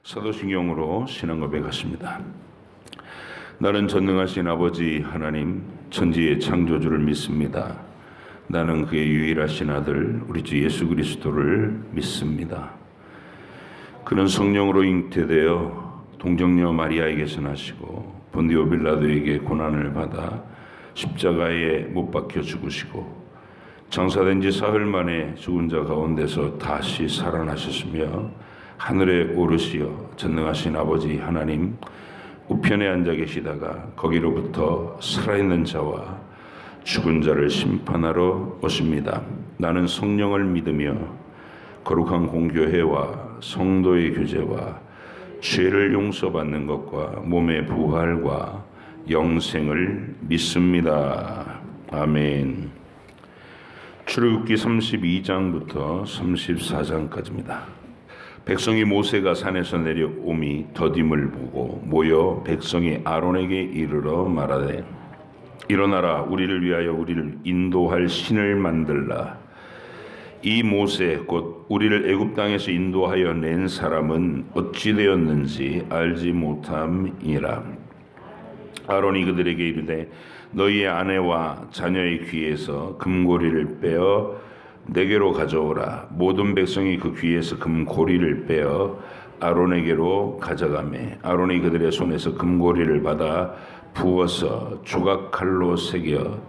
사도신경으로 신앙 고백하십니다. 나는 전능하신 아버지 하나님 천지의 창조주를 믿습니다. 나는 그의 유일하신 아들 우리 주 예수 그리스도를 믿습니다. 그는 성령으로 잉태되어 동정녀 마리아에게서 나시고 본디오 빌라도에게 고난을 받아 십자가에 못 박혀 죽으시고 장사된 지 사흘 만에 죽은 자 가운데서 다시 살아나셨으며 하늘에 오르시어 전능하신 아버지 하나님 우편에 앉아 계시다가 거기로부터 살아있는 자와 죽은 자를 심판하러 오십니다. 나는 성령을 믿으며 거룩한 공교회와 성도의 교제와 죄를 용서받는 것과 몸의 부활과 영생을 믿습니다. 아멘. 출애굽기 32장부터 34장까지입니다. 백성이 모세가 산에서 내려옴이 더딤을 보고 모여 백성이 아론에게 이르러 말하되 일어나라 우리를 위하여 우리를 인도할 신을 만들라. 이 모세 곧 우리를 애굽 땅에서 인도하여 낸 사람은 어찌 되었는지 알지 못함이라. 아론이 그들에게 이르되 너희의 아내와 자녀의 귀에서 금고리를 빼어 내게로 가져오라. 모든 백성이 그 귀에서 금고리를 빼어 아론에게로 가져가매 아론이 그들의 손에서 금고리를 받아 부어서 조각칼로 새겨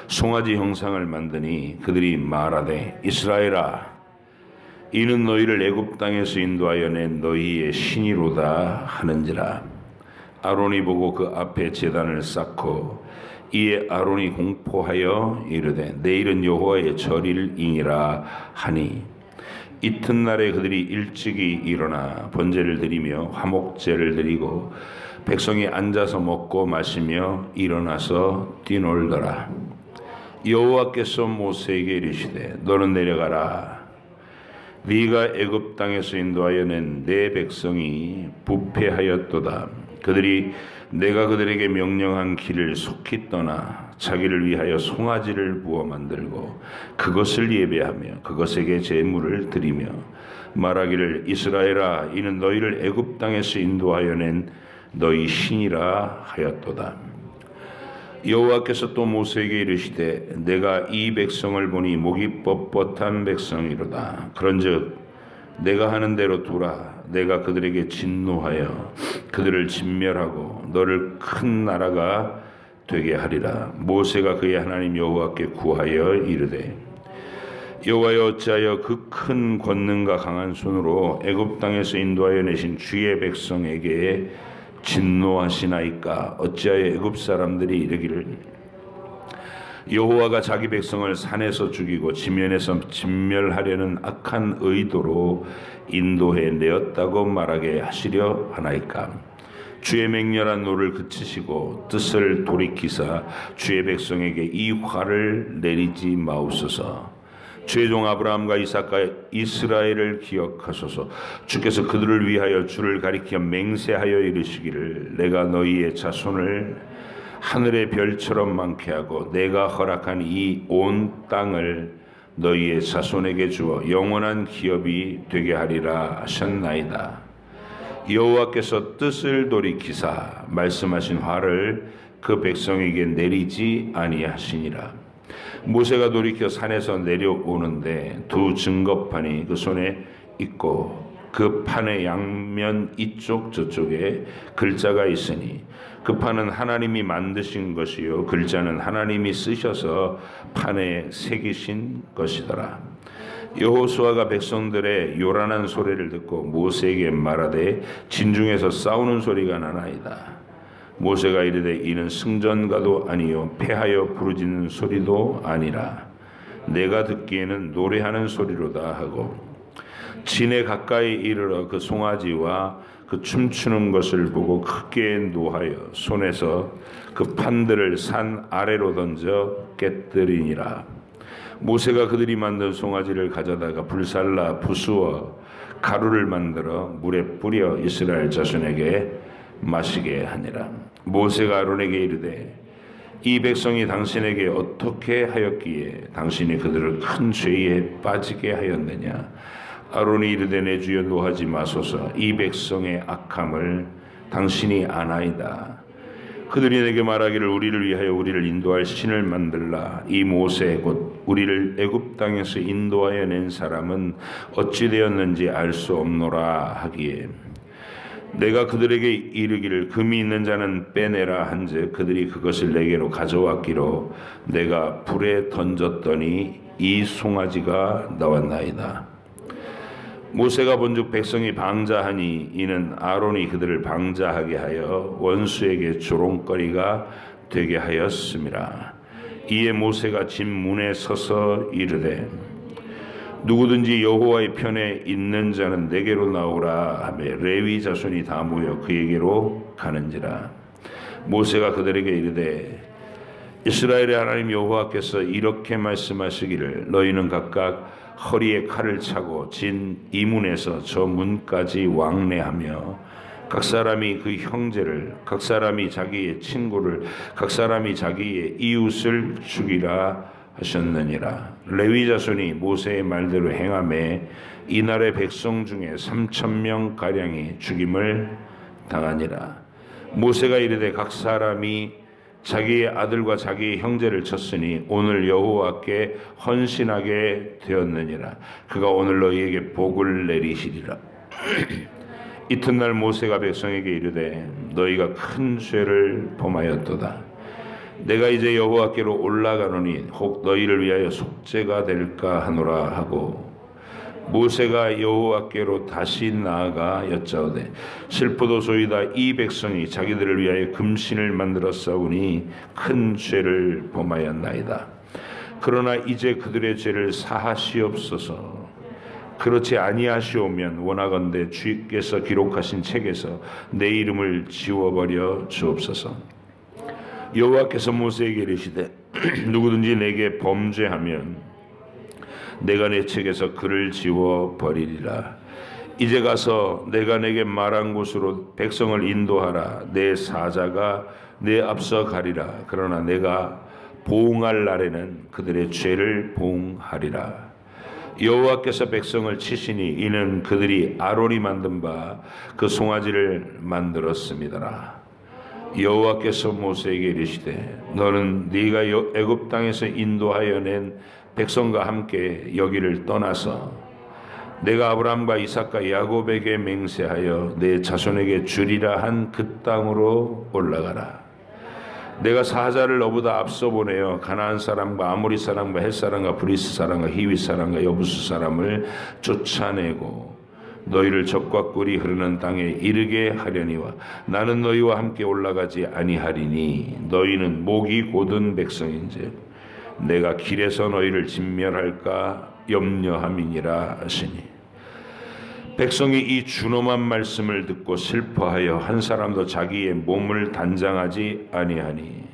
송아지 형상을 만드니 그들이 말하되 이스라엘아 이는 너희를 애굽 땅에서 인도하여 낸 너희의 신이로다 하는지라. 아론이 보고 그 앞에 제단을 쌓고 이에 아론이 공포하여 이르되 내일은 여호와의 절일이니라 하니 이튿날에 그들이 일찍이 일어나 번제를 드리며 화목제를 드리고 백성이 앉아서 먹고 마시며 일어나서 뛰놀더라. 여호와께서 모세에게 이르시되 너는 내려가라. 네가 애굽 땅에서 인도하여 낸 내 백성이 부패하였도다. 그들이 내가 그들에게 명령한 길을 속히 떠나 자기를 위하여 송아지를 부어 만들고 그것을 예배하며 그것에게 제물을 드리며 말하기를 이스라엘아 이는 너희를 애굽 땅에서 인도하여 낸 너희 신이라 하였도다. 여호와께서 또 모세에게 이르시되 내가 이 백성을 보니 목이 뻣뻣한 백성이로다. 그런즉 내가 하는 대로 두라. 내가 그들에게 진노하여 그들을 진멸하고 너를 큰 나라가 되게 하리라. 모세가 그의 하나님 여호와께 구하여 이르되 여호와여 어찌하여 그 큰 권능과 강한 손으로 애굽 땅에서 인도하여 내신 주의 백성에게 진노하시나이까. 어찌하여 애굽 사람들이 이르기를 여호와가 자기 백성을 산에서 죽이고 지면에서 진멸하려는 악한 의도로 인도해 내었다고 말하게 하시려 하나이까. 주의 맹렬한 노를 그치시고 뜻을 돌이키사 주의 백성에게 이 화를 내리지 마옵소서. 주의 종 아브라함과 이삭과 이스라엘을 기억하소서. 주께서 그들을 위하여 주를 가리켜 맹세하여 이르시기를 내가 너희의 자손을 하늘의 별처럼 많게 하고 내가 허락한 이 온 땅을 너희의 자손에게 주어 영원한 기업이 되게 하리라 하셨나이다. 여호와께서 뜻을 돌이키사 말씀하신 화를 그 백성에게 내리지 아니하시니라. 모세가 돌이켜 산에서 내려오는데 두 증거판이 그 손에 있고 그 판의 양면 이쪽 저쪽에 글자가 있으니 그 판은 하나님이 만드신 것이요 글자는 하나님이 쓰셔서 판에 새기신 것이더라. 여호수아가 백성들의 요란한 소리를 듣고 모세에게 말하되 진중에서 싸우는 소리가 나나이다. 모세가 이르되 이는 승전가도 아니요 패하여 부르짖는 소리도 아니라 내가 듣기에는 노래하는 소리로다 하고 진에 가까이 이르러 그 송아지와 그 춤추는 것을 보고 크게 노하여 손에서 그 판들을 산 아래로 던져 깨뜨리니라. 모세가 그들이 만든 송아지를 가져다가 불살라 부수어 가루를 만들어 물에 뿌려 이스라엘 자손에게 마시게 하니라. 모세가 아론에게 이르되 이 백성이 당신에게 어떻게 하였기에 당신이 그들을 큰 죄에 빠지게 하였느냐. 아론이 이르되 내 주여 노하지 마소서. 이 백성의 악함을 당신이 아나이다. 그들이 내게 말하기를 우리를 위하여 우리를 인도할 신을 만들라. 이 모세 곧 우리를 애굽 땅에서 인도하여 낸 사람은 어찌 되었는지 알 수 없노라 하기에 내가 그들에게 이르기를 금이 있는 자는 빼내라 한즉 그들이 그것을 내게로 가져왔기로 내가 불에 던졌더니 이 송아지가 나왔나이다. 모세가 본즉 백성이 방자하니 이는 아론이 그들을 방자하게 하여 원수에게 조롱거리가 되게 하였음이라. 이에 모세가 집 문에 서서 이르되 누구든지 여호와의 편에 있는 자는 내게로 나오라 하며 레위 자손이 다 모여 그에게로 가는지라. 모세가 그들에게 이르되 이스라엘의 하나님 여호와께서 이렇게 말씀하시기를 너희는 각각 허리에 칼을 차고 진 이문에서 저 문까지 왕래하며 각 사람이 그 형제를 각 사람이 자기의 친구를 각 사람이 자기의 이웃을 죽이라 하셨느니라. 레위 자손이 모세의 말대로 행하매 이날의 백성 중에 3,000명 가량이 죽임을 당하니라. 모세가 이르되 각 사람이 자기의 아들과 자기의 형제를 쳤으니 오늘 여호와께 헌신하게 되었느니라. 그가 오늘 너희에게 복을 내리시리라. 이튿날 모세가 백성에게 이르되 너희가 큰 죄를 범하였도다. 내가 이제 여호와께로 올라가노니 혹 너희를 위하여 속죄가 될까 하노라 하고 모세가 여호와께로 다시 나아가 여짜오되 슬프도소이다. 이 백성이 자기들을 위하여 금신을 만들어 싸우니 큰 죄를 범하였나이다. 그러나 이제 그들의 죄를 사하시옵소서. 그렇지 아니하시오면 원하건대 주께서 기록하신 책에서 내 이름을 지워버려 주옵소서. 여호와께서 모세에게 이르시되 누구든지 내게 범죄하면 내가 내 책에서 그를 지워 버리리라. 이제 가서 내가 내게 말한 곳으로 백성을 인도하라. 내 사자가 내 앞서 가리라. 그러나 내가 보응할 날에는 그들의 죄를 보응하리라. 여호와께서 백성을 치시니 이는 그들이 아론이 만든 바 그 송아지를 만들었음이더라. 여호와께서 모세에게 이르시되 너는 네가 애굽 땅에서 인도하여 낸 백성과 함께 여기를 떠나서 내가 아브라함과 이삭과 야곱에게 맹세하여 내 자손에게 주리라 한 그 땅으로 올라가라. 내가 사자를 너보다 앞서 보내어 가나안 사람과 아모리 사람과 헷 사람과 브리스 사람과 히위 사람과 여부스 사람을 쫓아내고 너희를 적과 꿀이 흐르는 땅에 이르게 하려니와 나는 너희와 함께 올라가지 아니하리니 너희는 목이 곧은 백성인즉 내가 길에서 너희를 진멸할까 염려함이니라 하시니 백성이 이 준엄한 말씀을 듣고 슬퍼하여 한 사람도 자기의 몸을 단장하지 아니하니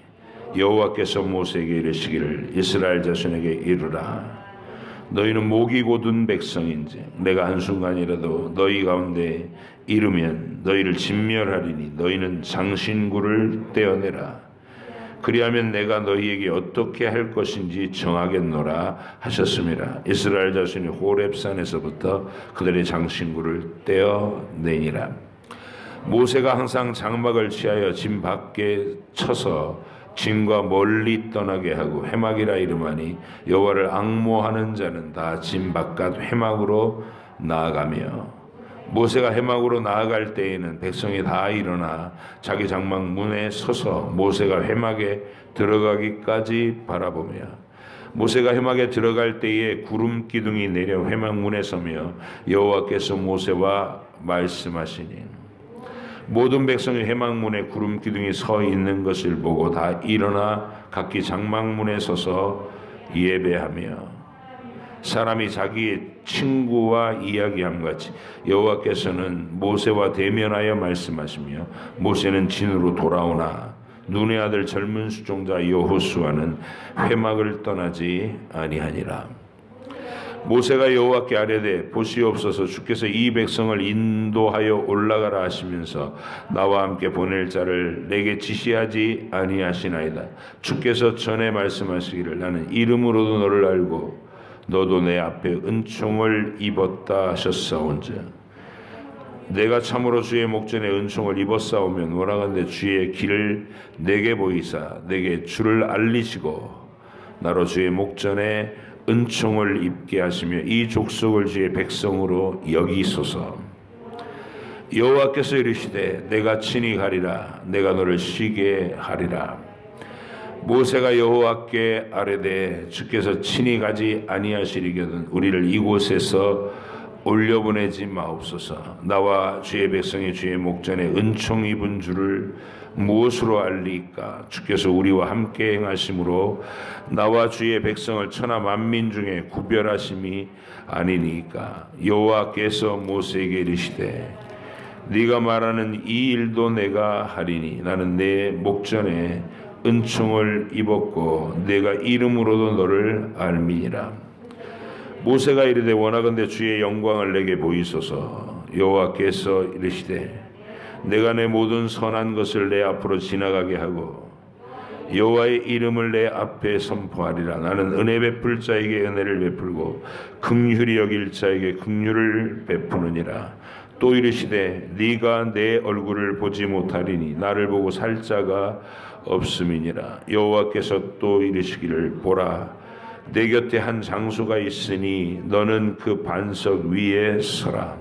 여호와께서 모세에게 이르시기를 이스라엘 자손에게 이르라. 너희는 목이 곧은 백성인지 내가 한순간이라도 너희 가운데 이르면 너희를 진멸하리니 너희는 장신구를 떼어내라. 그리하면 내가 너희에게 어떻게 할 것인지 정하겠노라 하셨음이라. 이스라엘 자손이 호렙산에서부터 그들의 장신구를 떼어내니라. 모세가 항상 장막을 취하여 진 밖에 쳐서 진과 멀리 떠나게 하고 회막이라 이름하니 여호와를 앙모하는 자는 다 진 바깥 회막으로 나아가며 모세가 회막으로 나아갈 때에는 백성이 다 일어나 자기 장막 문에 서서 모세가 회막에 들어가기까지 바라보며 모세가 회막에 들어갈 때에 구름 기둥이 내려 회막 문에 서며 여호와께서 모세와 말씀하시니 모든 백성이 회막문에 구름 기둥이 서 있는 것을 보고 다 일어나 각기 장막문에 서서 예배하며 사람이 자기의 친구와 이야기함 같이 여호와께서는 모세와 대면하여 말씀하시며 모세는 진으로 돌아오나 눈의 아들 젊은 수종자 여호수아는 회막을 떠나지 아니하니라. 모세가 여호와께 아뢰되 보시옵소서 주께서 이 백성을 인도하여 올라가라 하시면서 나와 함께 보낼 자를 내게 지시하지 아니하시나이다. 주께서 전에 말씀하시기를 나는 이름으로도 너를 알고 너도 내 앞에 은총을 입었다 하셨사온즉 내가 참으로 주의 목전에 은총을 입었사오면 원하건대 주의 길을 내게 보이사 내게 주를 알리시고 나로 주의 목전에 은총을 입게 하시며 이 족속을 주의 백성으로 여기소서. 여호와께서 이르시되 내가 친히 가리라 내가 너를 쉬게 하리라. 모세가 여호와께 아뢰되 주께서 친히 가지 아니하시리거든 우리를 이곳에서 올려보내지 마옵소서. 나와 주의 백성이 주의 목전에 은총 입은 줄을 무엇으로 알리까? 주께서 우리와 함께 행하심으로 나와 주의 백성을 천하 만민 중에 구별하심이 아니니까. 여호와께서 모세에게 이르시되 네가 말하는 이 일도 내가 하리니 나는 내 목전에 은총을 입었고 내가 이름으로도 너를 알미니라. 모세가 이르되 원하건대 주의 영광을 내게 보이소서. 여호와께서 이르시되 내가 내 모든 선한 것을 내 앞으로 지나가게 하고 여호와의 이름을 내 앞에 선포하리라. 나는 은혜 베풀 자에게 은혜를 베풀고 긍휼히 여길 자에게 긍휼을 베푸느니라. 또 이르시되 네가 내 얼굴을 보지 못하리니 나를 보고 살 자가 없음이니라. 여호와께서 또 이르시기를 보라 내 곁에 한 장소가 있으니 너는 그 반석 위에 서라.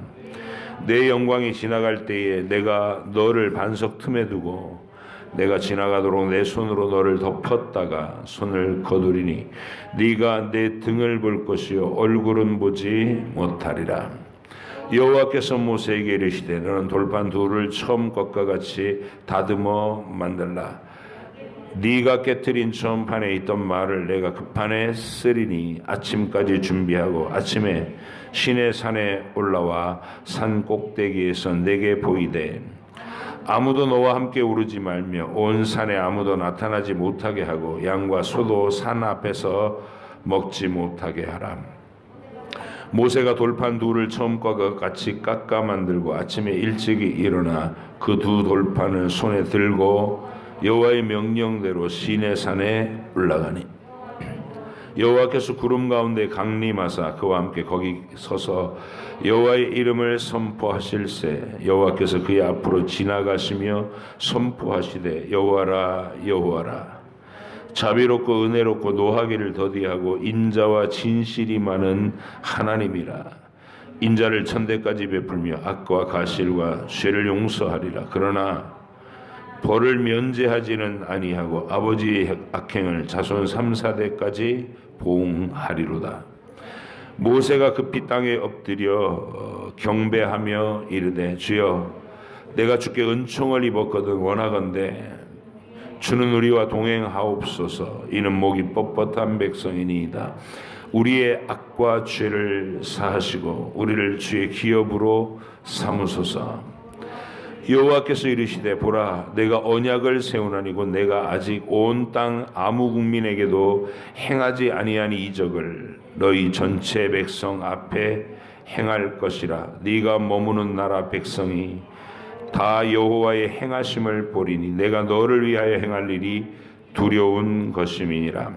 내 영광이 지나갈 때에 내가 너를 반석 틈에 두고 내가 지나가도록 내 손으로 너를 덮었다가 손을 거두리니 네가 내 등을 볼 것이요 얼굴은 보지 못하리라. 여호와께서 모세에게 이르시되 너는 돌판 둘을 처음 것과 같이 다듬어 만들라. 네가 깨트린 처음 판에 있던 말을 내가 그 판에 쓰리니 아침까지 준비하고 아침에 시내 산에 올라와 산 꼭대기에서 내게 보이되 아무도 너와 함께 오르지 말며 온 산에 아무도 나타나지 못하게 하고 양과 소도 산 앞에서 먹지 못하게 하라. 모세가 돌판 둘을 처음과 같이 깎아 만들고 아침에 일찍이 일어나 그 두 돌판을 손에 들고 여호와의 명령대로 시내산에 올라가니 여호와께서 구름 가운데 강림하사 그와 함께 거기 서서 여호와의 이름을 선포하실세 여호와께서 그의 앞으로 지나가시며 선포하시되 여호와라 여호와라 자비롭고 은혜롭고 노하기를 더디하고 인자와 진실이 많은 하나님이라. 인자를 천대까지 베풀며 악과 가실과 죄를 용서하리라. 그러나 벌을 면제하지는 아니하고 아버지의 악행을 자손 3, 4대까지 보응하리로다. 모세가 급히 땅에 엎드려 경배하며 이르되 주여 내가 주께 은총을 입었거든 원하건대 주는 우리와 동행하옵소서. 이는 목이 뻣뻣한 백성이니이다. 우리의 악과 죄를 사하시고 우리를 주의 기업으로 삼으소서. 여호와께서 이르시되 보라 내가 언약을 세우나니 곧 내가 아직 온 땅 아무 국민에게도 행하지 아니한 이적을 너희 전체 백성 앞에 행할 것이라. 네가 머무는 나라 백성이 다 여호와의 행하심을 보리니 내가 너를 위하여 행할 일이 두려운 것임이니라.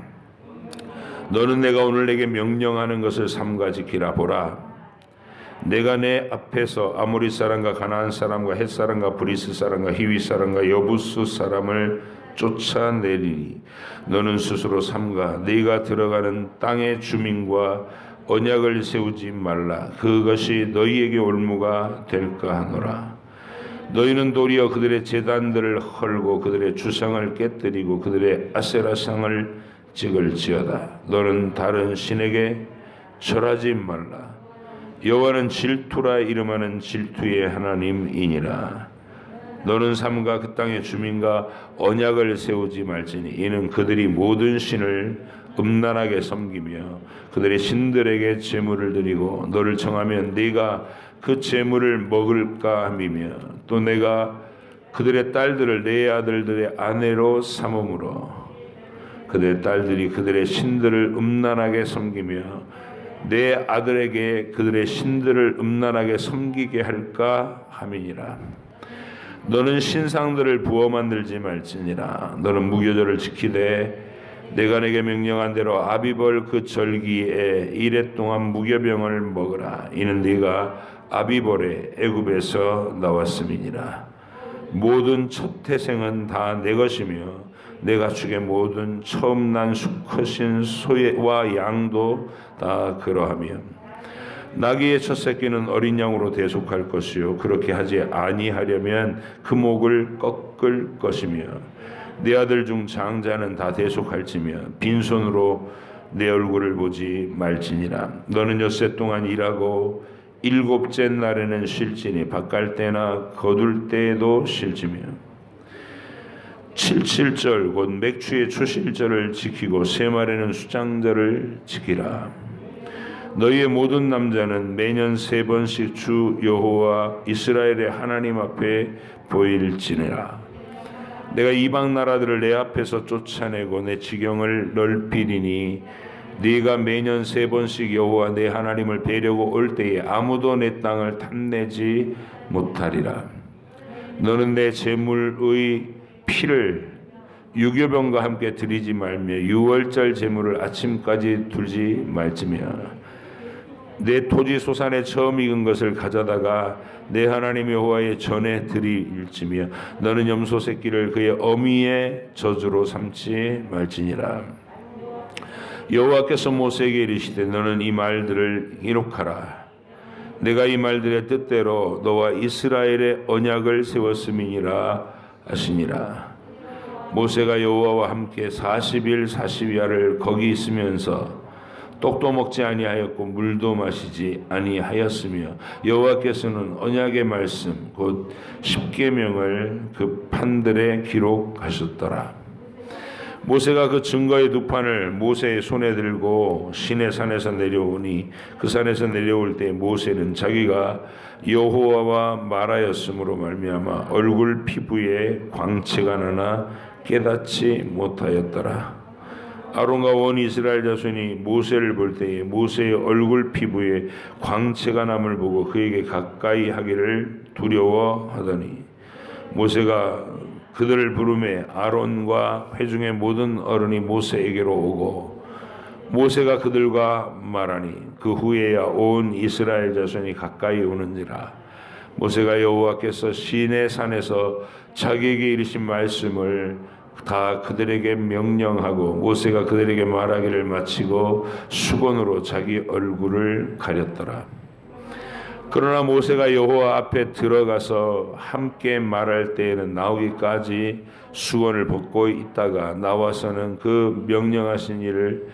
너는 내가 오늘 내게 명령하는 것을 삼가 지키라. 보라 내가 내 앞에서 아모리 사람과 가나안 사람과 헷 사람과 브리스 사람과 히위 사람과 여부스 사람을 쫓아내리니 너는 스스로 삼가 네가 들어가는 땅의 주민과 언약을 세우지 말라. 그것이 너희에게 올무가 될까 하노라. 너희는 도리어 그들의 제단들을 헐고 그들의 주상을 깨뜨리고 그들의 아세라상을 찍을지어다. 너는 다른 신에게 절하지 말라. 여호와는 질투라 이름하는 질투의 하나님이니라. 너는 삼가 그 땅의 주민과 언약을 세우지 말지니 이는 그들이 모든 신을 음란하게 섬기며 그들의 신들에게 제물을 드리고 너를 청하면 네가 그 제물을 먹을까 함이며 또 내가 그들의 딸들을 내 아들들의 아내로 삼음으로 그들의 딸들이 그들의 신들을 음란하게 섬기며 내 아들에게 그들의 신들을 음란하게 섬기게 할까 함이니라. 너는 신상들을 부어 만들지 말지니라. 너는 무교절을 지키되 내가 내게 명령한 대로 아비벌 그 절기에 이레 동안 무교병을 먹으라. 이는 네가 아비벌에 애굽에서 나왔음이니라. 모든 첫 태생은 다 내 것이며 내가 주게 모든 처음 난 수컷인 소와 양도 다 그러하며 나귀의 첫 새끼는 어린 양으로 대속할 것이요 그렇게 하지 아니하려면 그 목을 꺾을 것이며 내 아들 중 장자는 다 대속할지며 빈손으로 내 얼굴을 보지 말지니라. 너는 엿새 동안 일하고 일곱째 날에는 쉴지니 밭갈 때나 거둘 때에도 쉴지며 칠칠절 곧 맥추의 초실절을 지키고 세말에는 수장절을 지키라. 너희의 모든 남자는 매년 3번씩 주 여호와 이스라엘의 하나님 앞에 보일지니라. 내가 이방 나라들을 내 앞에서 쫓아내고 내 지경을 넓히리니 네가 매년 3번씩 여호와 내 하나님을 뵈려고 올 때에 아무도 내 땅을 탐내지 못하리라. 너는 내 제물의 피를 유교병과 함께 드리지 말며 유월절 제물을 아침까지 둘지 말지며 내 토지 소산에 처음 익은 것을 가져다가 내 하나님 여호와의 전에 드릴지며 너는 염소 새끼를 그의 어미의 저주로 삼지 말지니라. 여호와께서 모세에게 이르시되 너는 이 말들을 기록하라. 내가 이 말들의 뜻대로 너와 이스라엘의 언약을 세웠음이니라 하시니라. 모세가 여호와와 함께 40일 40야를 거기 있으면서 떡도 먹지 아니하였고 물도 마시지 아니하였으며 여호와께서는 언약의 말씀 곧 십계명을 그 판들에 기록하셨더라. 모세가 그 증거의 두 판을 모세의 손에 들고 시내 산에서 내려오니 그 산에서 내려올 때 모세는 자기가 여호와와 말하였으므로 말미암아 얼굴 피부에 광채가 나나 깨닫지 못하였더라. 아론과 온 이스라엘 자손이 모세를 볼 때에 모세의 얼굴 피부에 광채가 남을 보고 그에게 가까이 하기를 두려워하더니 모세가 그들을 부르매 아론과 회중의 모든 어른이 모세에게로 오고 모세가 그들과 말하니 그 후에야 온 이스라엘 자손이 가까이 오는지라. 모세가 여호와께서 시내 산에서 자기에게 이르신 말씀을 다 그들에게 명령하고 모세가 그들에게 말하기를 마치고 수건으로 자기 얼굴을 가렸더라. 그러나 모세가 여호와 앞에 들어가서 함께 말할 때에는 나오기까지 수건을 벗고 있다가 나와서는 그 명령하신 일을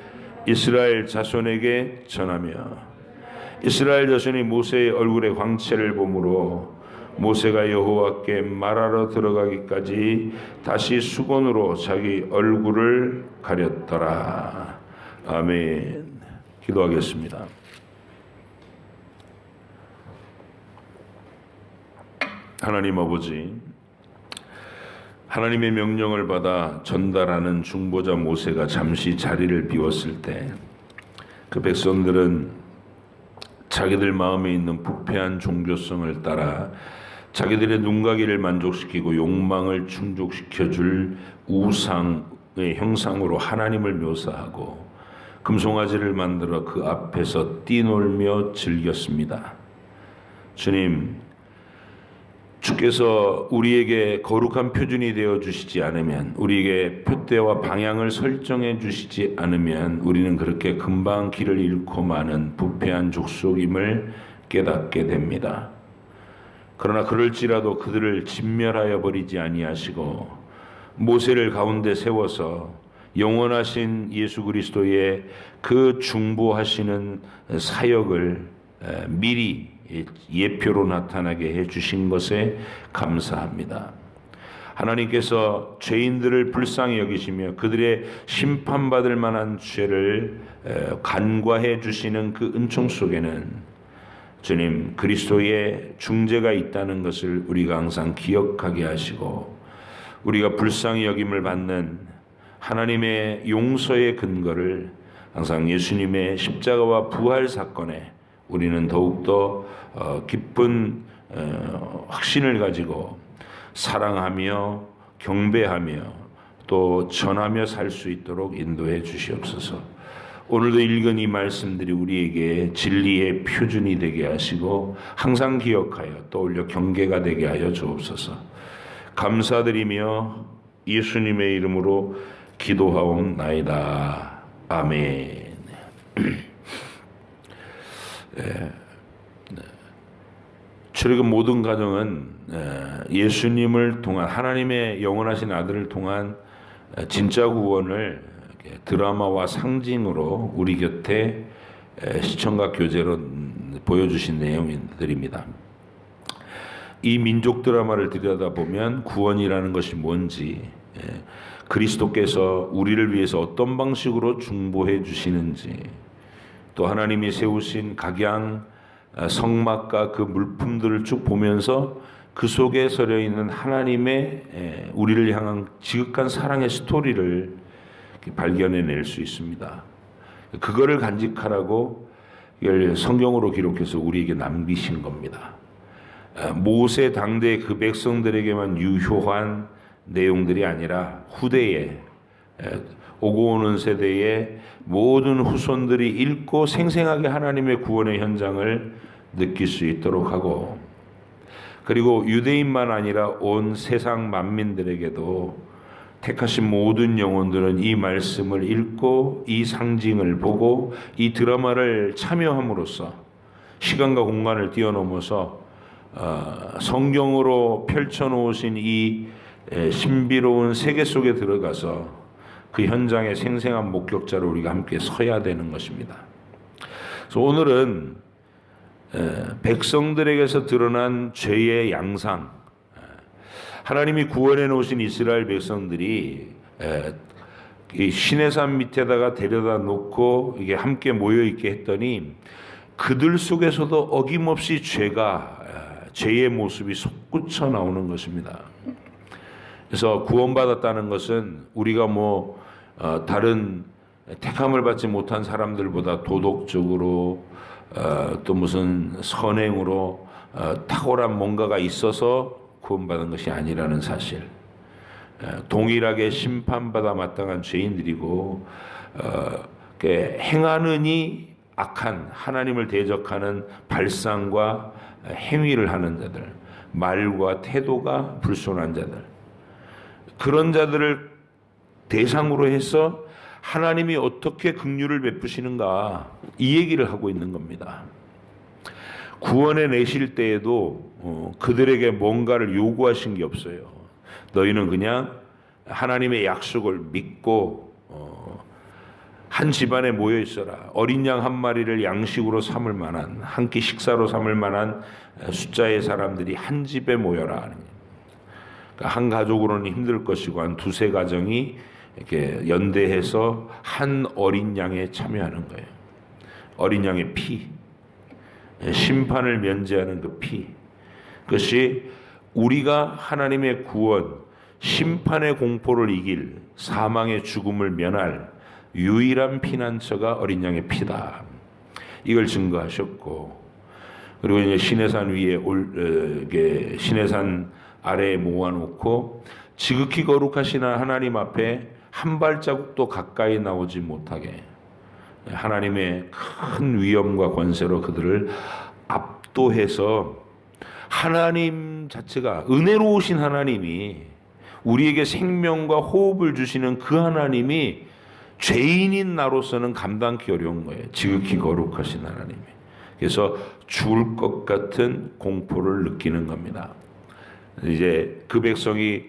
이스라엘 자손에게 전하며 이스라엘 자손이 모세의 얼굴에 광채를 보므로 모세가 여호와께 말하러 들어가기까지 다시 수건으로 자기 얼굴을 가렸더라. 아멘. 기도하겠습니다. 하나님 아버지, 하나님의 명령을 받아 전달하는 중보자 모세가 잠시 자리를 비웠을 때 그 백성들은 자기들 마음에 있는 부패한 종교성을 따라 자기들의 눈가기를 만족시키고 욕망을 충족시켜줄 우상의 형상으로 하나님을 묘사하고 금송아지를 만들어 그 앞에서 뛰놀며 즐겼습니다. 주님, 주께서 우리에게 거룩한 표준이 되어 주시지 않으면, 우리에게 표대와 방향을 설정해 주시지 않으면 우리는 그렇게 금방 길을 잃고 마는 부패한 족속임을 깨닫게 됩니다. 그러나 그럴지라도 그들을 진멸하여 버리지 아니하시고 모세를 가운데 세워서 영원하신 예수 그리스도의 그 중보하시는 사역을 미리 예표로 나타나게 해주신 것에 감사합니다. 하나님께서 죄인들을 불쌍히 여기시며 그들의 심판받을 만한 죄를 간과해 주시는 그 은총 속에는 주님 그리스도의 중재가 있다는 것을 우리가 항상 기억하게 하시고 우리가 불쌍히 여김을 받는 하나님의 용서의 근거를 항상 예수님의 십자가와 부활 사건에 우리는 더욱더 깊은 확신을 가지고 사랑하며 경배하며 또 전하며 살 수 있도록 인도해 주시옵소서. 오늘도 읽은 이 말씀들이 우리에게 진리의 표준이 되게 하시고 항상 기억하여 떠올려 경계가 되게 하여 주옵소서. 감사드리며 예수님의 이름으로 기도하옵나이다. 아멘. 출애굽 모든 가정은 예수님을 통한 하나님의 영원하신 아들을 통한 진짜 구원을 드라마와 상징으로 우리 곁에 시청각 교재로 보여주신 내용들입니다. 이 민족 드라마를 들여다보면 구원이라는 것이 뭔지, 그리스도께서 우리를 위해서 어떤 방식으로 중보해 주시는지, 또 하나님이 세우신 각양 성막과 그 물품들을 쭉 보면서 그 속에 서려 있는 하나님의 우리를 향한 지극한 사랑의 스토리를 발견해낼 수 있습니다. 그거를 간직하라고 이걸 성경으로 기록해서 우리에게 남기신 겁니다. 모세 당대 그 백성들에게만 유효한 내용들이 아니라 후대에 오고 오는 세대의 모든 후손들이 읽고 생생하게 하나님의 구원의 현장을 느낄 수 있도록 하고, 그리고 유대인만 아니라 온 세상 만민들에게도 택하신 모든 영혼들은 이 말씀을 읽고 이 상징을 보고 이 드라마를 참여함으로써 시간과 공간을 뛰어넘어서 성경으로 펼쳐놓으신 이 신비로운 세계 속에 들어가서 그 현장의 생생한 목격자로 우리가 함께 서야 되는 것입니다. 그래서 오늘은 백성들에게서 드러난 죄의 양상, 하나님이 구원해 놓으신 이스라엘 백성들이 이 시내산 밑에다가 데려다 놓고 이게 함께 모여 있게 했더니 그들 속에서도 어김없이 죄의 모습이 솟구쳐 나오는 것입니다. 그래서 구원받았다는 것은 우리가 다른 택함을 받지 못한 사람들보다 도덕적으로 또 무슨 선행으로 탁월한 뭔가가 있어서 구원받은 것이 아니라는 사실, 동일하게 심판받아 마땅한 죄인들이고 행하느니 악한 하나님을 대적하는 발상과 행위를 하는 자들, 말과 태도가 불손한 자들, 그런 자들을 대상으로 해서 하나님이 어떻게 긍휼을 베푸시는가, 이 얘기를 하고 있는 겁니다. 구원해 내실 때에도 그들에게 뭔가를 요구하신 게 없어요. 너희는 그냥 하나님의 약속을 믿고 한 집안에 모여 있어라. 어린 양 한 마리를 양식으로 삼을 만한, 한 끼 식사로 삼을 만한 숫자의 사람들이 한 집에 모여라. 그러니까 한 가족으로는 힘들 것이고 한 두세 가정이 이렇게 연대해서 한 어린 양에 참여하는 거예요. 어린 양의 피, 심판을 면제하는 그 피, 그것이 우리가 하나님의 구원, 심판의 공포를 이길, 사망의 죽음을 면할 유일한 피난처가 어린 양의 피다. 이걸 증거하셨고, 그리고 이제 시내산 위에 시내산 아래에 모아놓고 지극히 거룩하신 하나님 앞에 한 발자국도 가까이 나오지 못하게 하나님의 큰 위엄과 권세로 그들을 압도해서, 하나님 자체가 은혜로우신 하나님이 우리에게 생명과 호흡을 주시는 그 하나님이 죄인인 나로서는 감당하기 어려운 거예요. 지극히 거룩하신 하나님이. 그래서 죽을 것 같은 공포를 느끼는 겁니다. 이제 그 백성이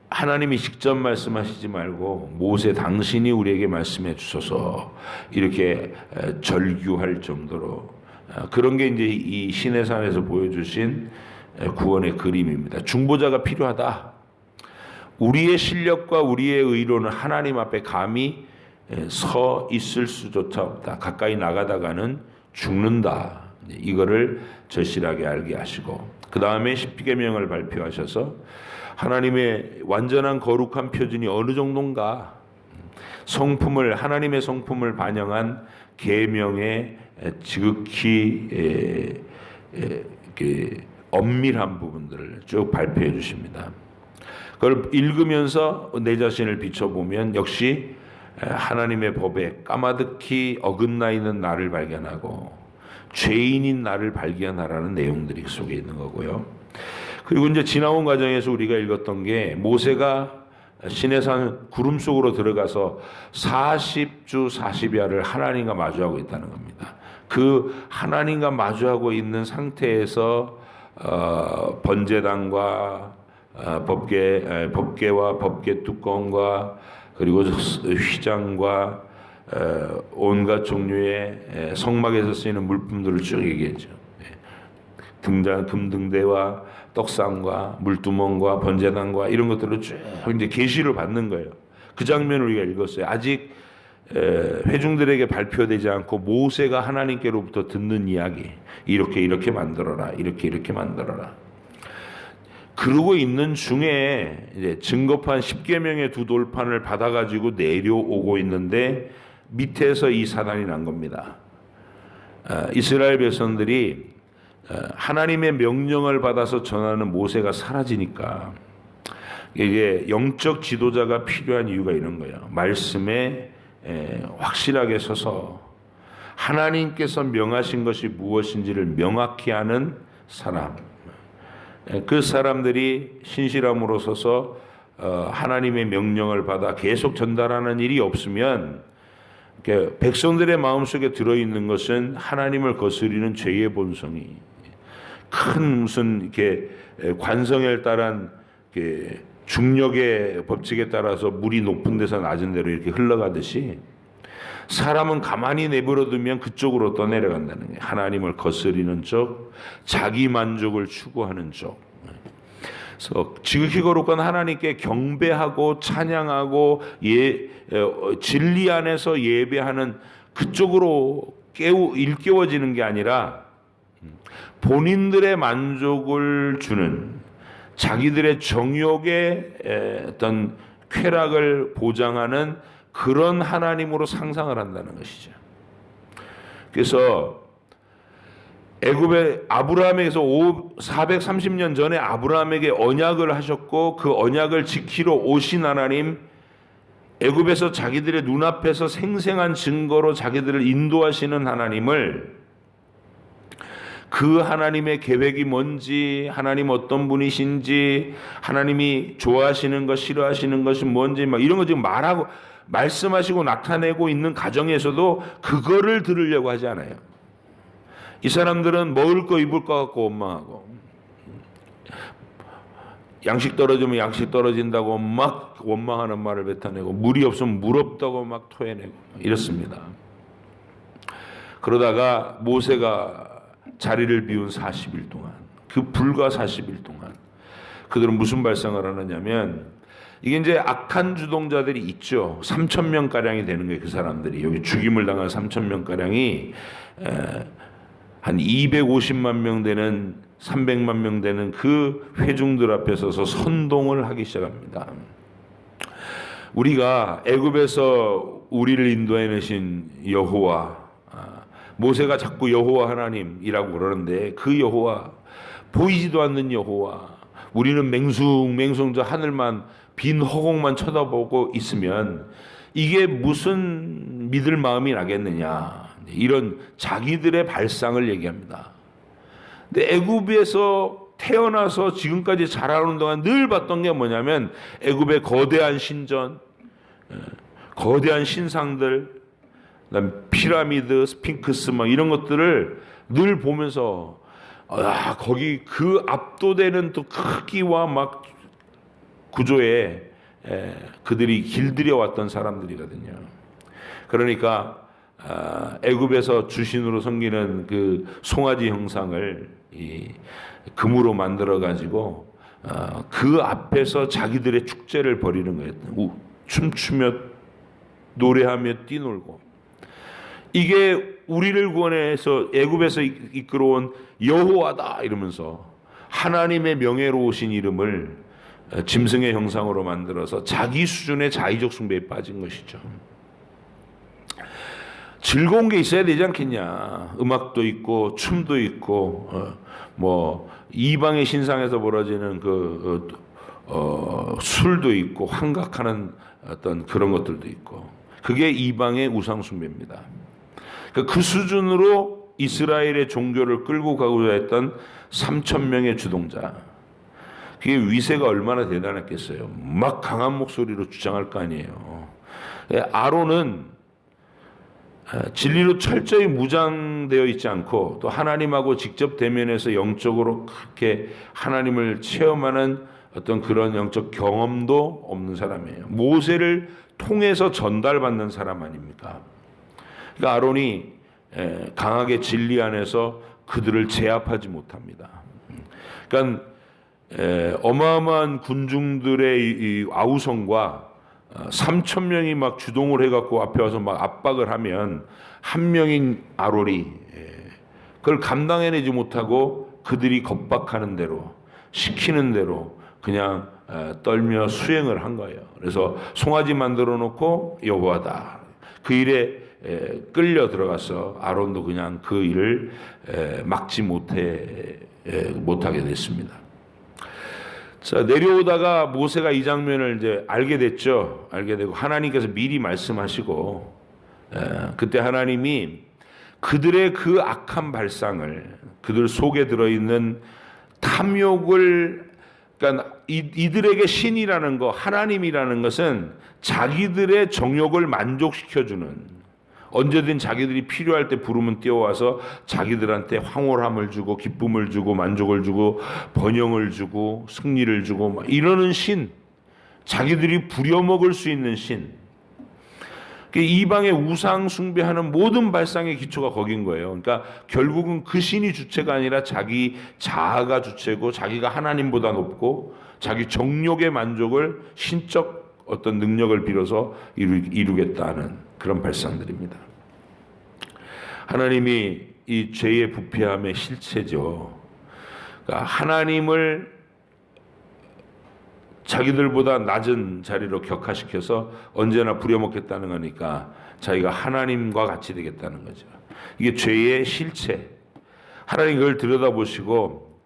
하나님이 직접 말씀하시지 말고 모세 당신이 우리에게 말씀해 주소서 이렇게 절규할 정도로, 그런 게 이제 이 시내산에서 보여주신 구원의 그림입니다. 중보자가 필요하다. 우리의 실력과 우리의 의로는 하나님 앞에 감히 서 있을 수조차 없다. 가까이 나가다가는 죽는다. 이거를 절실하게 알게 하시고, 그 다음에 십계명을 발표하셔서 하나님의 완전한 거룩한 표준이 어느 정도인가, 하나님의 성품을 반영한 계명의 지극히 엄밀한 부분들을 쭉 발표해 주십니다. 그걸 읽으면서 내 자신을 비춰보면 역시 하나님의 법에 까마득히 어긋나 있는 나를 발견하고 죄인인 나를 발견하라는 내용들이 그 속에 있는 거고요. 그리고 이제 지나온 과정에서 우리가 읽었던 게 모세가 시내산 구름 속으로 들어가서 40주 40야를 하나님과 마주하고 있다는 겁니다. 그 하나님과 마주하고 있는 상태에서 번제단과 법궤와 법궤 뚜껑과 그리고 휘장과 온갖 종류의 성막에서 쓰이는 물품들을 쭉 얘기했죠. 금등대와 떡상과 물두멍과 번제단과 이런 것들을 쭉 이제 계시를 받는 거예요. 그 장면을 우리가 읽었어요. 아직 회중들에게 발표되지 않고 모세가 하나님께로부터 듣는 이야기, 이렇게 만들어라, 이렇게 만들어라. 그러고 있는 중에 이제 증거판 10계명의 두 돌판을 받아가지고 내려오고 있는데 밑에서 이 사단이 난 겁니다. 이스라엘 백성들이 하나님의 명령을 받아서 전하는 모세가 사라지니까 이게 영적 지도자가 필요한 이유가 이런 거예요. 말씀에 확실하게 서서 하나님께서 명하신 것이 무엇인지를 명확히 아는 사람, 그 사람들이 신실함으로 서서 하나님의 명령을 받아 계속 전달하는 일이 없으면 백성들의 마음속에 들어있는 것은 하나님을 거스리는 죄의 본성이 큰 무슨 이렇게 관성에 따른 중력의 법칙에 따라서 물이 높은 데서 낮은 데로 이렇게 흘러가듯이 사람은 가만히 내버려두면 그쪽으로 떠내려간다는 거예요. 하나님을 거스리는 쪽, 자기 만족을 추구하는 쪽. 그래서 지극히 거룩한 하나님께 경배하고 찬양하고 진리 안에서 예배하는 그쪽으로 일깨워지는 게 아니라 본인들의 만족을 주는 자기들의 정욕의 어떤 쾌락을 보장하는 그런 하나님으로 상상을 한다는 것이죠. 그래서 애굽의 아브라함에게서 430년 전에 아브라함에게 언약을 하셨고 그 언약을 지키러 오신 하나님, 애굽에서 자기들의 눈앞에서 생생한 증거로 자기들을 인도하시는 하나님을, 그 하나님의 계획이 뭔지, 하나님 어떤 분이신지, 하나님이 좋아하시는 것, 싫어하시는 것이 뭔지 막 이런 거 지금 말씀하시고 나타내고 있는 가정에서도 그거를 들으려고 하지 않아요. 이 사람들은 먹을 거 입을 거 갖고 원망하고, 양식 떨어지면 양식 떨어진다고 막 원망하는 말을 뱉어내고, 물이 없으면 물 없다고 막 토해내고 이렇습니다. 그러다가 모세가 자리를 비운 40일 동안, 그 불과 40일 동안 그들은 무슨 발상을 하느냐면, 이게 이제 악한 주동자들이 있죠. 3,000명 가량이 되는 거예요. 그 사람들이 여기 죽임을 당한 3,000명 가량이 한 250만 명 되는 300만 명 되는 그 회중들 앞에 서서 선동을 하기 시작합니다. 우리가 애굽에서 우리를 인도해내신 여호와, 모세가 자꾸 여호와 하나님이라고 그러는데 그 여호와, 보이지도 않는 여호와, 우리는 맹숭맹숭 저 하늘만 빈 허공만 쳐다보고 있으면 이게 무슨 믿을 마음이 나겠느냐, 이런 자기들의 발상을 얘기합니다. 근데 애굽에서 태어나서 지금까지 자라오는 동안 늘 봤던 게 뭐냐면 애굽의 거대한 신전, 거대한 신상들, 피라미드, 스핑크스 막 이런 것들을 늘 보면서 거기 그 압도되는 또 크기와 막 구조에 그들이 길들여 왔던 사람들이거든요. 그러니까 애굽에서 주신으로 섬기는 그 송아지 형상을 금으로 만들어 가지고 그 앞에서 자기들의 축제를 벌이는 거예요. 춤추며 노래하며 뛰놀고. 이게 우리를 구원해서 애굽에서 이끌어온 여호와다 이러면서 하나님의 명예로우신 이름을 짐승의 형상으로 만들어서 자기 수준의 자의적 숭배에 빠진 것이죠. 즐거운 게 있어야 되지 않겠냐. 음악도 있고 춤도 있고 뭐 이방의 신상에서 벌어지는 그 술도 있고 환각하는 어떤 그런 것들도 있고, 그게 이방의 우상 숭배입니다. 그 수준으로 이스라엘의 종교를 끌고 가고자 했던 3,000명의 주동자, 그게 위세가 얼마나 대단했겠어요. 막 강한 목소리로 주장할 거 아니에요. 아론은 진리로 철저히 무장되어 있지 않고 또 하나님하고 직접 대면해서 영적으로 그렇게 하나님을 체험하는 어떤 그런 영적 경험도 없는 사람이에요. 모세를 통해서 전달받는 사람 아닙니까? 그러니까 아론이 강하게 진리 안에서 그들을 제압하지 못합니다. 그러니까 어마어마한 군중들의 이 아우성과 3,000명이 막 주동을 해갖고 앞에 와서 막 압박을 하면 한 명인 아론이 그걸 감당해내지 못하고 그들이 겁박하는 대로 시키는 대로 그냥 떨며 수행을 한 거예요. 그래서 송아지 만들어 놓고 여호와다, 그 일에 끌려 들어가서 아론도 그냥 그 일을 막지 못하게 됐습니다. 자, 내려오다가 모세가 이 장면을 이제 알게 됐죠. 알게 되고 하나님께서 미리 말씀하시고, 그때 하나님이 그들의 그 악한 발상을, 그들 속에 들어있는 탐욕을, 그러니까 이들에게 신이라는 거, 하나님이라는 것은 자기들의 정욕을 만족시켜주는, 언제든 자기들이 필요할 때 부르면 뛰어와서 자기들한테 황홀함을 주고 기쁨을 주고 만족을 주고 번영을 주고 승리를 주고 막 이러는 신, 자기들이 부려먹을 수 있는 신. 이방의 우상 숭배하는 모든 발상의 기초가 거긴 거예요. 그러니까 결국은 그 신이 주체가 아니라 자기 자아가 주체고, 자기가 하나님보다 높고 자기 정욕의 만족을 신적 어떤 능력을 빌어서 이루겠다는 그런 발상들입니다. 하나님이 이 죄의 부패함의 실체죠. 그러니까 하나님을 자기들보다 낮은 자리로 격하시켜서 언제나 부려먹겠다는 거니까 자기가 하나님과 같이 되겠다는 거죠. 이게 죄의 실체. 하나님 그걸 들여다보시고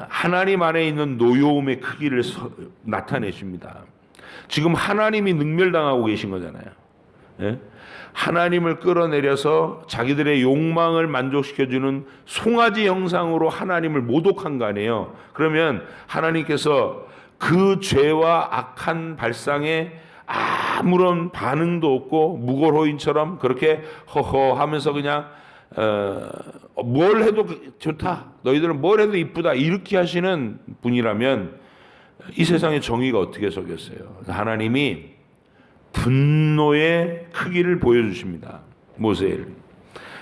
하나님 안에 있는 노여움의 크기를 나타내십니다. 지금 하나님이 능멸당하고 계신 거잖아요. 예? 하나님을 끌어내려서 자기들의 욕망을 만족시켜주는 송아지 형상으로 하나님을 모독한 거 아니에요. 그러면 하나님께서 그 죄와 악한 발상에 아무런 반응도 없고 무골호인처럼 그렇게 허허 하면서 그냥 뭘 해도 좋다, 너희들은 뭘 해도 이쁘다, 이렇게 하시는 분이라면 이 세상의 정의가 어떻게 서겠어요. 하나님이 분노의 크기를 보여주십니다. 모세를.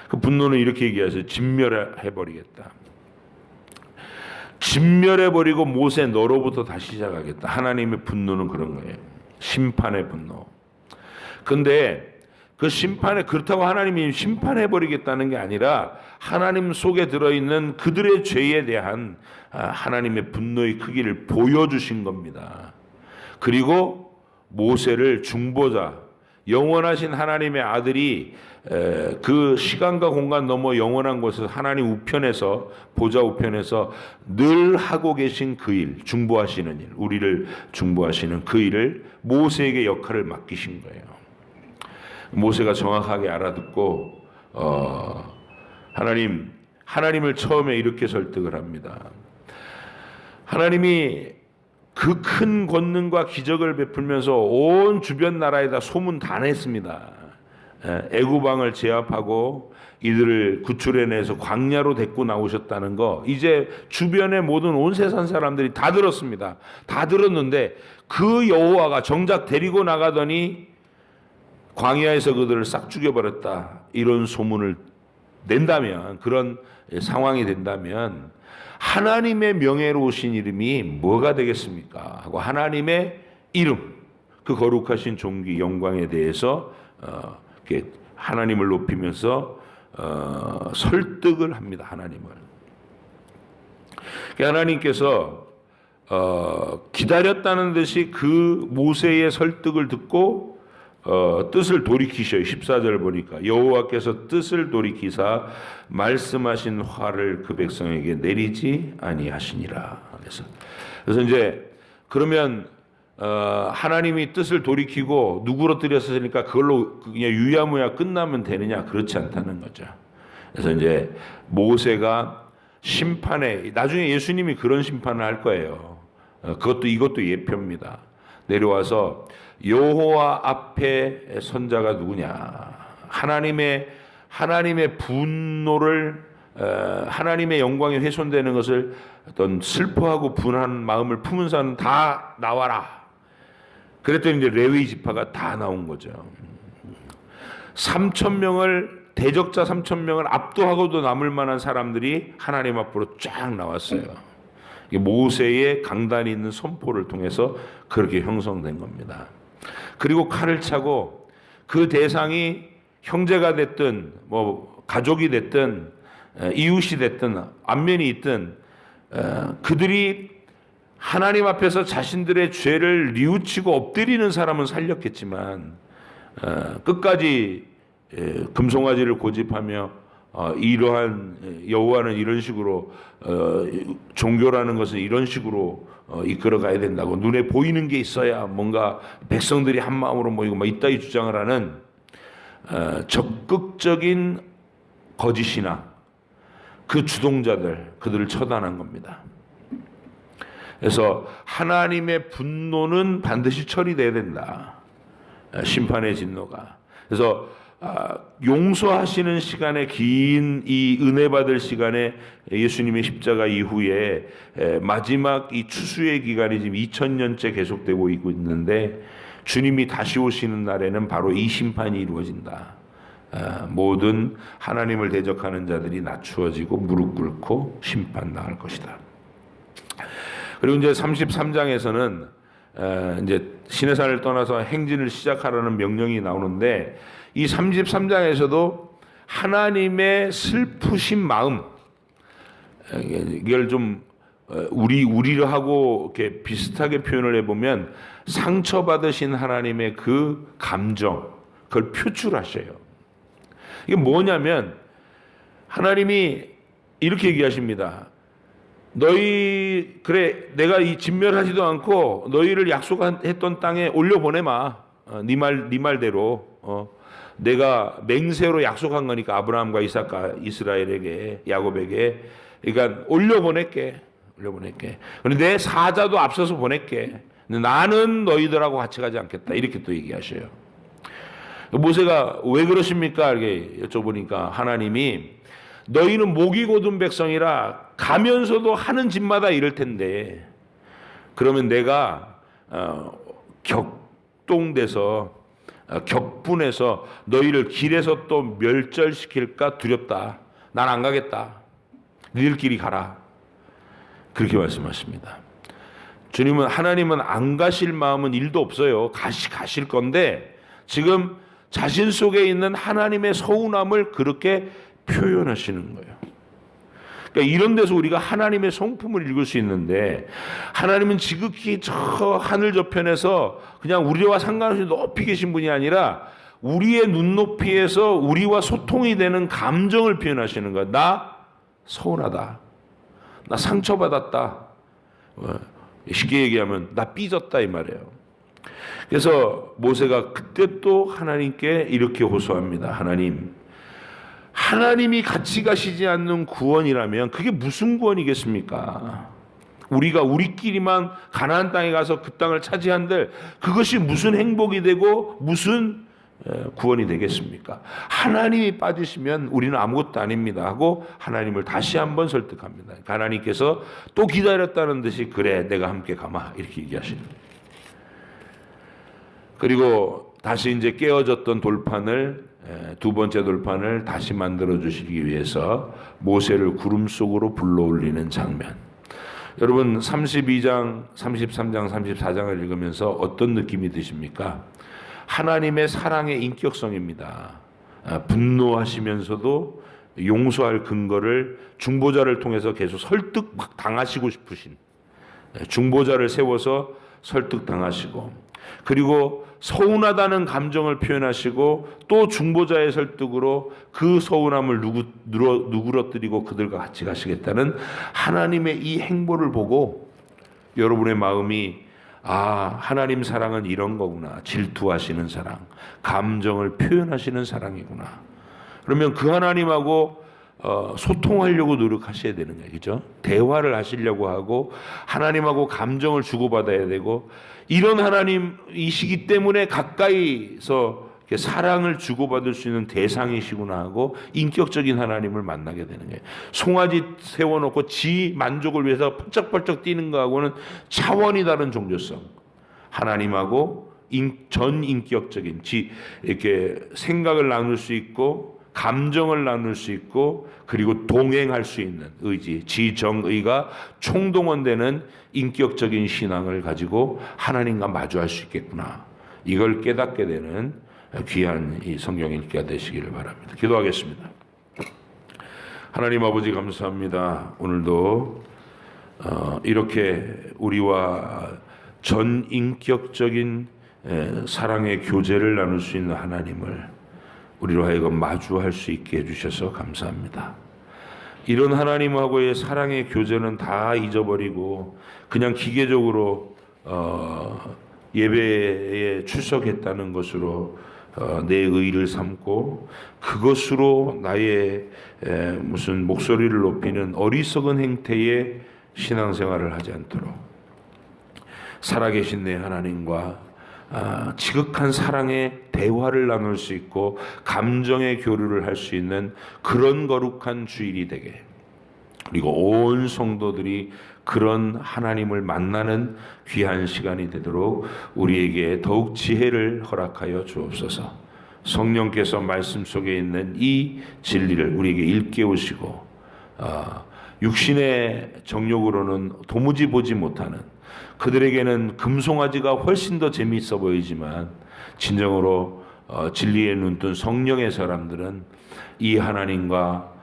그 분노는 이렇게 얘기하세요. 진멸해버리겠다. 진멸해버리고 모세 너로부터 다시 시작하겠다. 하나님의 분노는 그런 거예요. 심판의 분노. 근데 그 심판에, 그렇다고 하나님이 심판해버리겠다는 게 아니라 하나님 속에 들어있는 그들의 죄에 대한 하나님의 분노의 크기를 보여주신 겁니다. 그리고 모세를 중보자, 영원하신 하나님의 아들이 그 시간과 공간 넘어 영원한 곳에서 하나님 우편에서, 보좌 우편에서 늘 하고 계신 그 일, 중보하시는 일, 우리를 중보하시는 그 일을 모세에게 역할을 맡기신 거예요. 모세가 정확하게 알아듣고 하나님을 처음에 이렇게 설득을 합니다. 하나님이 그 큰 권능과 기적을 베풀면서 온 주변 나라에다 소문 다 냈습니다. 애굽 왕을 제압하고 이들을 구출해내서 광야로 데리고 나오셨다는 거 이제 주변의 모든 온 세상 사람들이 다 들었습니다. 다 들었는데 그 여호와가 정작 데리고 나가더니 광야에서 그들을 싹 죽여버렸다, 이런 소문을 낸다면, 그런 상황이 된다면 하나님의 명예로우신 이름이 뭐가 되겠습니까? 하고 하나님의 이름, 그 거룩하신 존귀 영광에 대해서 이렇게 하나님을 높이면서 설득을 합니다. 하나님을. 하나님께서 기다렸다는 듯이 그 모세의 설득을 듣고 뜻을 돌이키셔요. 14절 보니까 여호와께서 뜻을 돌이키사 말씀하신 화를 그 백성에게 내리지 아니하시니라. 그래서 이제 그러면 하나님이 뜻을 돌이키고 누구러뜨렸으니까 그걸로 그냥 유야무야 끝나면 되느냐? 그렇지 않다는 거죠. 그래서 이제 모세가 심판에 나중에 예수님이 그런 심판을 할 거예요. 이것도 예표입니다. 내려와서 여호와 앞에 선 자가 누구냐? 하나님의 분노를 하나님의 영광이 훼손되는 것을 어떤 슬퍼하고 분한 마음을 품은 사람은 다 나와라. 그랬더니 이제 레위 지파가 다 나온 거죠. 3,000명을 대적자 3,000명을 압도하고도 남을 만한 사람들이 하나님 앞으로 쫙 나왔어요. 모세의 강단이 있는 선포를 통해서 그렇게 형성된 겁니다. 그리고 칼을 차고 그 대상이 형제가 됐든 뭐 가족이 됐든 이웃이 됐든 안면이 있든 그들이 하나님 앞에서 자신들의 죄를 뉘우치고 엎드리는 사람은 살렸겠지만 끝까지 금송아지를 고집하며 이러한 여호와는 이런 식으로 종교라는 것은 이런 식으로 이끌어 가야 된다고 눈에 보이는 게 있어야 뭔가 백성들이 한 마음으로 모이고 막 이따위 주장을 하는 적극적인 거짓이나 그 주동자들 그들을 처단한 겁니다. 그래서 하나님의 분노는 반드시 처리돼야 된다. 심판의 진노가. 그래서 용서하시는 시간에 긴 이 은혜 받을 시간에 예수님의 십자가 이후에 마지막 이 추수의 기간이 지금 2000년째 계속되고 있는데 주님이 다시 오시는 날에는 바로 이 심판이 이루어진다. 모든 하나님을 대적하는 자들이 낮추어지고 무릎 꿇고 심판당할 것이다. 그리고 이제 33장에서는 이제 시내산을 떠나서 행진을 시작하라는 명령이 나오는데 이 33장에서도 하나님의 슬프신 마음 이걸 좀 우리를 하고 이렇게 비슷하게 표현을 해보면 상처받으신 하나님의 그 감정 그걸 표출하셔요. 이게 뭐냐면 하나님이 이렇게 얘기하십니다. 너희 그래 내가 이 진멸하지도 않고 너희를 약속했던 땅에 올려보내마. 네 말대로 내가 맹세로 약속한 거니까 아브라함과 이삭과 이스라엘에게 야곱에게 그러니까 올려보낼게. 그런데 내 사자도 앞서서 보낼게. 나는 너희들하고 같이 가지 않겠다. 이렇게 또 얘기하셔요. 모세가 왜 그러십니까? 이렇게 여쭤보니까 하나님이 너희는 목이 곧은 백성이라 가면서도 하는 짓마다 이럴 텐데 그러면 내가 격분해서 너희를 길에서 또 멸절시킬까 두렵다. 난 안 가겠다. 너희들끼리 가라. 그렇게 말씀하십니다. 하나님은 안 가실 마음은 1도 없어요. 가실 건데 지금 자신 속에 있는 하나님의 서운함을 그렇게 표현하시는 거예요. 그러니까 이런 데서 우리가 하나님의 성품을 읽을 수 있는데 하나님은 지극히 저 하늘 저편에서 그냥 우리와 상관없이 높이 계신 분이 아니라 우리의 눈높이에서 우리와 소통이 되는 감정을 표현하시는 거예요. 나 서운하다. 나 상처받았다. 쉽게 얘기하면 나 삐졌다 이 말이에요. 그래서 모세가 그때 또 하나님께 이렇게 호소합니다. 하나님이 같이 가시지 않는 구원이라면 그게 무슨 구원이겠습니까? 우리가 우리끼리만 가나안 땅에 가서 그 땅을 차지한들 그것이 무슨 행복이 되고 무슨 구원이 되겠습니까? 하나님이 빠지시면 우리는 아무것도 아닙니다 하고 하나님을 다시 한번 설득합니다. 하나님께서 또 기다렸다는 듯이 그래 내가 함께 가마 이렇게 얘기하시는 거예요. 그리고 다시 이제 깨어졌던 돌판을 두 번째 돌판을 다시 만들어 주시기 위해서 모세를 구름 속으로 불러올리는 장면. 여러분 32장, 33장, 34장을 읽으면서 어떤 느낌이 드십니까? 하나님의 사랑의 인격성입니다. 분노하시면서도 용서할 근거를 중보자를 통해서 계속 설득 당하시고 싶으신 중보자를 세워서 설득당하시고 그리고 서운하다는 감정을 표현하시고 또 중보자의 설득으로 그 서운함을 누그러뜨리고 그들과 같이 가시겠다는 하나님의 이 행보를 보고 여러분의 마음이 하나님 사랑은 이런 거구나. 질투하시는 사랑, 감정을 표현하시는 사랑이구나. 그러면 그 하나님하고 소통하려고 노력하셔야 되는 거예요. 그죠? 대화를 하시려고 하고 하나님하고 감정을 주고받아야 되고, 이런 하나님이시기 때문에 가까이서 사랑을 주고받을 수 있는 대상이시구나 하고 인격적인 하나님을 만나게 되는 거예요. 송아지 세워놓고 지 만족을 위해서 펄쩍펄쩍 뛰는 거하고는 차원이 다른 종교성. 하나님하고 전인격적인 이렇게 생각을 나눌 수 있고 감정을 나눌 수 있고 그리고 동행할 수 있는 의지, 지정의가 총동원되는 인격적인 신앙을 가지고 하나님과 마주할 수 있겠구나. 이걸 깨닫게 되는 귀한 이 성경 읽기가 되시기를 바랍니다. 기도하겠습니다. 하나님 아버지 감사합니다. 오늘도 이렇게 우리와 전인격적인 사랑의 교제를 나눌 수 있는 하나님을 우리로 하여금 마주할 수 있게 해주셔서 감사합니다. 이런 하나님하고의 사랑의 교제는 다 잊어버리고 그냥 기계적으로 예배에 출석했다는 것으로 내 의의를 삼고 그것으로 나의 무슨 목소리를 높이는 어리석은 행태의 신앙생활을 하지 않도록 살아계신 내 하나님과 지극한 사랑의 대화를 나눌 수 있고 감정의 교류를 할 수 있는 그런 거룩한 주일이 되게, 그리고 온 성도들이 그런 하나님을 만나는 귀한 시간이 되도록 우리에게 더욱 지혜를 허락하여 주옵소서. 성령께서 말씀 속에 있는 이 진리를 우리에게 일깨우시고 육신의 정욕으로는 도무지 보지 못하는, 그들에게는 금송아지가 훨씬 더 재미있어 보이지만 진정으로 진리에 눈뜬 성령의 사람들은 이 하나님과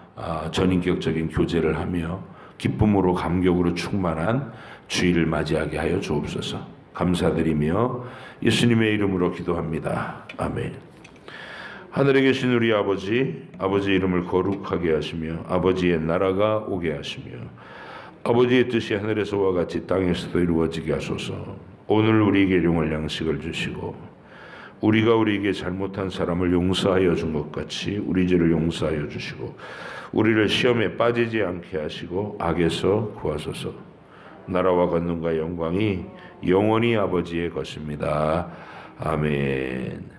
전인격적인 교제를 하며 기쁨으로 감격으로 충만한 주일을 맞이하게 하여 주옵소서. 감사드리며 예수님의 이름으로 기도합니다. 아멘. 하늘에 계신 우리 아버지, 아버지의 이름을 거룩하게 하시며 아버지의 나라가 오게 하시며 아버지의 뜻이 하늘에서와 같이 땅에서도 이루어지게 하소서. 오늘 우리에게 일용할 양식을 주시고 우리가 우리에게 잘못한 사람을 용서하여 준 것 같이 우리 죄를 용서하여 주시고 우리를 시험에 빠지지 않게 하시고 악에서 구하소서. 나라와 권능과 영광이 영원히 아버지의 것입니다. 아멘.